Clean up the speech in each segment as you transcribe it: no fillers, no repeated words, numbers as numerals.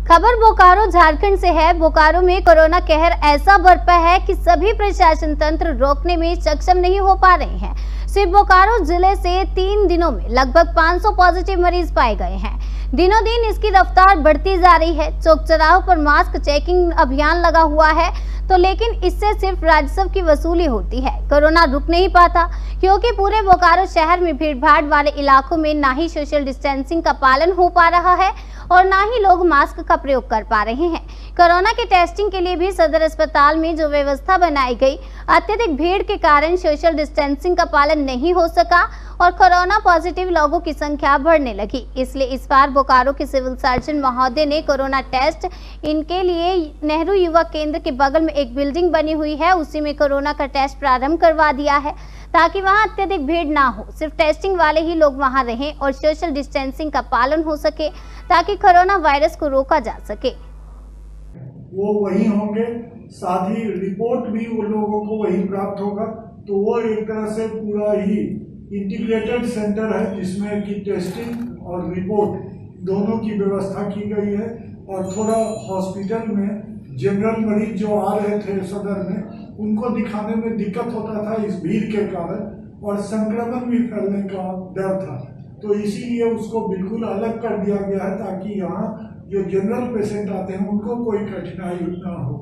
खबर बोकारो झारखंड से है। बोकारो में कोरोना कहर ऐसा बरपा है कि सभी प्रशासन तंत्र रोकने में सक्षम नहीं हो पा रहे हैं। सिर्फ बोकारो जिले से 3 दिनों में लगभग 500 पॉजिटिव मरीज पाए गए हैं। दिनों दिन इसकी रफ्तार बढ़ती जा रही है। चौक चौराहों पर मास्क चेकिंग अभियान लगा हुआ है तो लेकिन इससे सिर्फ राजस्व की वसूली होती है। कोरोना रुक नहीं पाता क्योंकि पूरे बोकारो शहर में भीड़-भाड़ वाले इलाकों में ना ही सोशल डिस्टेंसिंग का पालन हो पा रहा है और ना ही लोग मास्क का प्रयोग कर पा रहे हैं। कोरोना के टेस्टिंग के लिए भी सदर अस्पताल में जो व्यवस्था बनाई गई, अत्यधिक भीड़ के कारण सोशल डिस्टेंसिंग का पालन नहीं हो सका और कोरोना पॉजिटिव लोगों की संख्या बढ़ने लगी। इसलिए इस बार बोकारो के सिविल सर्जन महोदय ने कोरोना टेस्ट इनके लिए नेहरू युवा केंद्र के बगल में एक बिल्डिंग बनी हुई है, उसी में कोरोना का टेस्ट प्रारंभ करवा दिया है ताकि वहां अत्यधिक भीड़ ना हो। सिर्फ टेस्टिंग वाले ही लोग वहां रहें और सोशल डिस्टेंसिंग का पालन हो सके ताकि कोरोना वायरस को रोका जा सके। वो वही होंगे, साथ ही रिपोर्ट भी उन लोगों को वही प्राप्त होगा। तो वो एक तरह से पूरा ही इंटीग्रेटेड सेंटर है जिसमें कि टेस्टिंग और रिपोर्ट दोनों की व्यवस्था की गई है। और थोड़ा हॉस्पिटल में जनरल मरीज जो आ रहे थे सदर में, उनको दिखाने में दिक्कत होता था इस भीड़ के कारण और संक्रमण भी फैलने का डर था। तो इसीलिए उसको बिल्कुल अलग कर दिया गया है ताकि यहाँ जो जनरल पेशेंट आते हैं उनको कोई कठिनाई ना हो।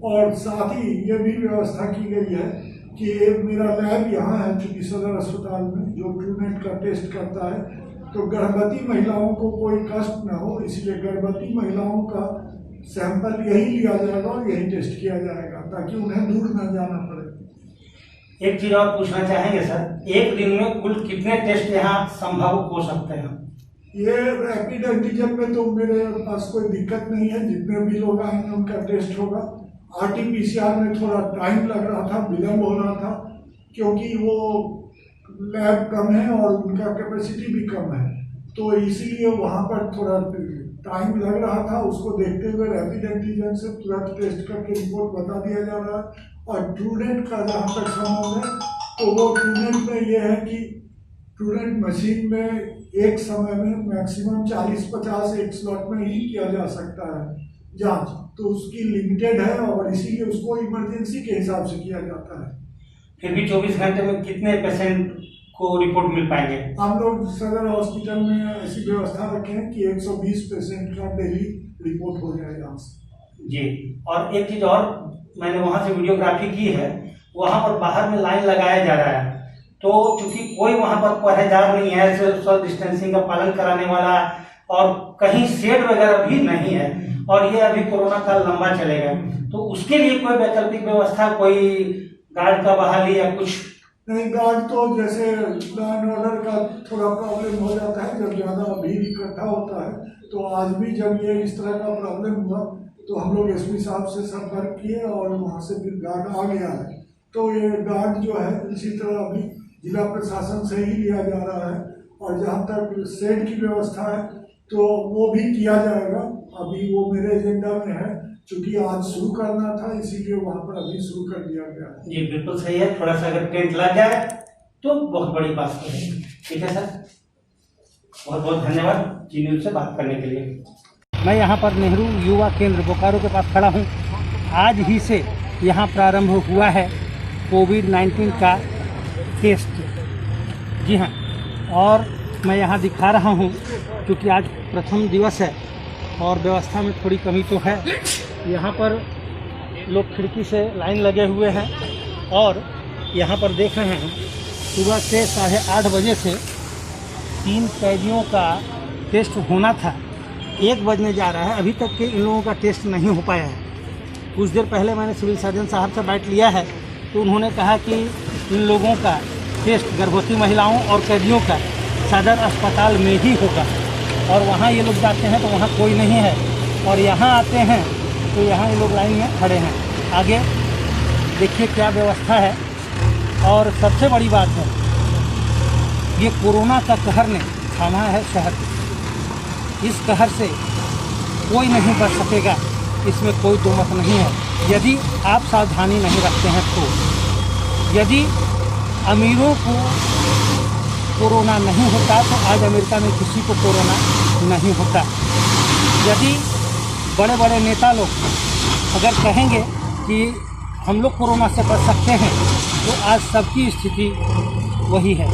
और साथ ही ये भी व्यवस्था की गई है कि मेरा लैब यहाँ है चूँकि सदर अस्पताल में जो ट्रूनेट का टेस्ट करता है, तो गर्भवती महिलाओं को कोई कष्ट न हो, इसलिए गर्भवती महिलाओं का सैंपल यही लिया जाएगा और यही टेस्ट किया जाएगा ताकि उन्हें दूर न जाना पड़े। एक चीज और पूछना चाहेंगे सर, एक दिन में कुल कितने टेस्ट यहाँ संभव हो सकते हैं? ये रैपिड एंटीजन में तो मेरे पास कोई दिक्कत नहीं है, जितने भी लोग आएंगे उनका टेस्ट होगा। RT-PCR में थोड़ा टाइम लग रहा था, विलम्ब हो रहा था क्योंकि वो लैब कम है और उनका कैपेसिटी भी कम है, तो इसीलिए वहाँ पर थोड़ा टाइम लग रहा था। उसको देखते हुए रैपिड एंटीजन से तुरंत टेस्ट करके रिपोर्ट बता दिया जा रहा है। और ट्रूनेट का जहाँ तक संबंध है तो वो ट्रूनेट में ये है कि ट्रूनेट मशीन में एक समय में मैक्सिमम 40-50 एक स्लॉट में ही किया जा सकता है जांच, तो उसकी लिमिटेड है और इसीलिए उसको इमरजेंसी के हिसाब से किया जाता है। फिर भी 24 घंटे में कितने पेशेंट को रिपोर्ट मिल पाएंगे? हम लोग सदर हॉस्पिटल में ऐसी व्यवस्था रखे हैं कि 120 पेशेंट का डेली रिपोर्ट हो जाए यहाँ से। जी, और एक चीज और, मैंने वहाँ से वीडियोग्राफी की है, वहाँ पर बाहर में लाइन लगाया जा रहा है, तो चूंकि कोई वहाँ पर पहरेदार नहीं है, सोशल डिस्टेंसिंग का पालन कराने वाला, और कहीं शेड वगैरह भी नहीं है और ये अभी कोरोना काल लंबा चलेगा, तो उसके लिए कोई वैकल्पिक व्यवस्था, कोई गार्ड का बहाली या कुछ? नहीं, गार्ड तो जैसे लॉ एंड ऑर्डर का थोड़ा प्रॉब्लम हो जाता है जब ज़्यादा भीड़ इकट्ठा होता है। तो आज भी जब ये इस तरह का प्रॉब्लम हुआ तो हम लोग SP साहब से संपर्क किए और वहाँ से फिर गार्ड आ गया है। तो ये गार्ड जो है इसी तरह अभी जिला प्रशासन से ही लिया जा रहा है। और जहाँ तक शेड की व्यवस्था है तो वो भी किया जाएगा, अभी वो मेरे एजेंडा में है, क्योंकि आज शुरू करना था इसीलिए वहाँ पर अभी शुरू कर दिया गया है। जी बिल्कुल सही है, थोड़ा सा अगर टेंट लग जाए तो बहुत बड़ी बात है। ठीक है सर, बहुत बहुत धन्यवाद जी न्यूज़ से बात करने के लिए। मैं यहाँ पर नेहरू युवा केंद्र बोकारो के पास खड़ा हूँ। आज ही से यहाँ प्रारंभ हुआ है कोविड-19 का टेस्ट। जी हाँ, और मैं यहाँ दिखा रहा हूँ क्योंकि आज प्रथम दिवस है और व्यवस्था में थोड़ी कमी तो है। यहाँ पर लोग खिड़की से लाइन लगे हुए हैं और यहाँ पर देख रहे हैं सुबह से 8:30 बजे से 3 कैदियों का टेस्ट होना था, 1 बजने जा रहा है, अभी तक के इन लोगों का टेस्ट नहीं हो पाया है। कुछ देर पहले मैंने सिविल सर्जन साहब से बात लिया है तो उन्होंने कहा कि इन लोगों का टेस्ट गर्भवती महिलाओं और कैदियों का सदर अस्पताल में ही होगा और वहाँ ये लोग जाते हैं तो वहाँ कोई नहीं है और यहाँ आते हैं तो यहाँ ये लोग लाइन में खड़े हैं। आगे देखिए क्या व्यवस्था है। और सबसे बड़ी बात है, ये कोरोना का कहर ने थामा है शहर। इस कहर से कोई नहीं बच सकेगा, इसमें कोई दो मत नहीं है यदि आप सावधानी नहीं रखते हैं तो। यदि अमीरों को कोरोना नहीं होता तो आज अमेरिका में किसी को कोरोना नहीं होता। यदि बड़े बड़े नेता लोग अगर कहेंगे कि हम लोग कोरोना से बच सकते हैं तो आज सबकी स्थिति वही है।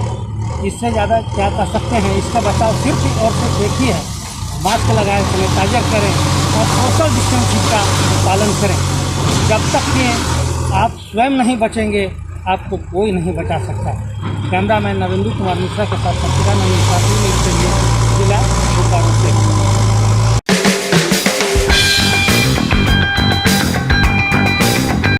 इससे ज़्यादा क्या कर सकते हैं? इसका बचाव सिर्फ और सिर्फ एक ही है, मास्क लगाएं, सैनिटाइजर करें और सोशल डिस्टेंसिंग का पालन करें। जब तक कि आप स्वयं नहीं बचेंगे आपको कोई नहीं बचा सकता। कैमरामैन नवेंदु कुमार मिश्रा के साथ सत्यनारायण न्यूज़ के लिए जिला बोकारो से।